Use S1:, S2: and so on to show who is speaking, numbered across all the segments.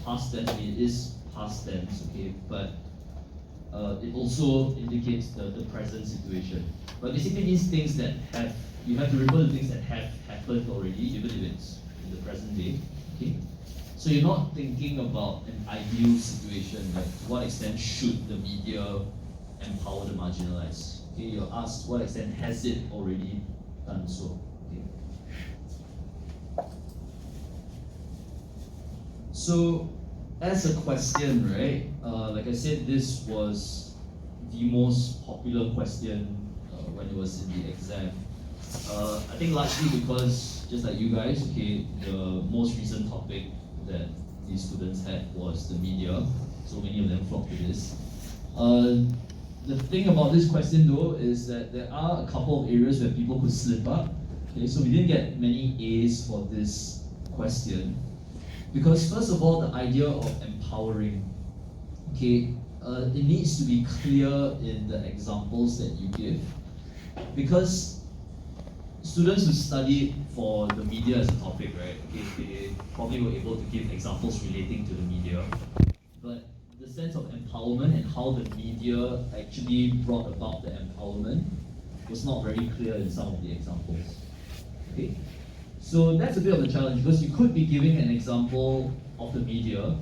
S1: past tense, I mean, it is past tense, okay, but it also indicates the present situation. But basically these things that have, you have to refer to things that have happened already, even if it's in the present day, okay? So you're not thinking about an ideal situation, like to what extent should the media empower the marginalized? Okay, you're asked to what extent has it already done so? Okay. So as a question, right, like I said, this was the most popular question when it was in the exam. I think largely because, just like you guys, okay, the most recent topic that these students had was the media, so many of them flocked to this. The thing about this question though is that there are a couple of areas where people could slip up. Okay, so we didn't get many A's for this question. Because first of all, the idea of empowering, okay, it needs to be clear in the examples that you give. Because students who studied for the media as a topic, right, okay, they probably were able to give examples relating to the media. But the sense of empowerment and how the media actually brought about the empowerment was not very clear in some of the examples. Okay? So that's a bit of a challenge because you could be giving an example of the media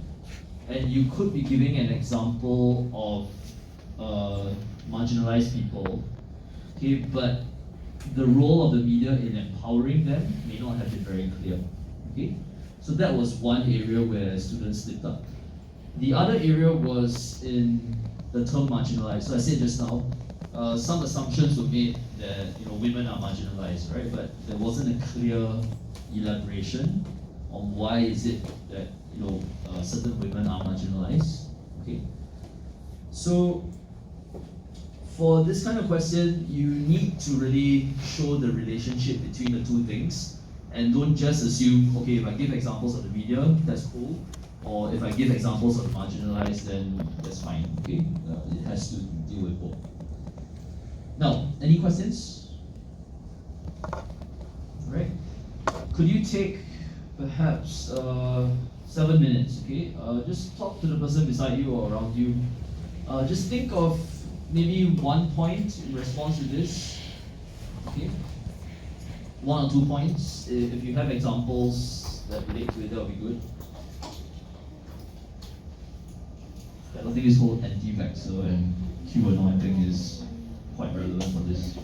S1: and you could be giving an example of marginalized people, okay, but the role of the media in empowering them may not have been very clear. Okay? So that was one area where students slipped up. The other area was in the term marginalized. So I said just now, some assumptions were made that women are marginalized, right? But there wasn't a clear elaboration on why is it that certain women are marginalized. Okay, so for this kind of question, you need to really show the relationship between the two things, and don't just assume, okay, if I give examples of the media, that's cool, or if I give examples of the marginalized, then that's fine. Okay, it has to deal with both. Now, any questions? All right. Could you take perhaps 7 minutes? Okay, just talk to the person beside you or around you. Just think of maybe one point in response to this. Okay, 1 or 2 points. If you have examples that relate to it, that would be good. I don't think it's called anti-vaxxer and QAnon, I think is quite relevant for this.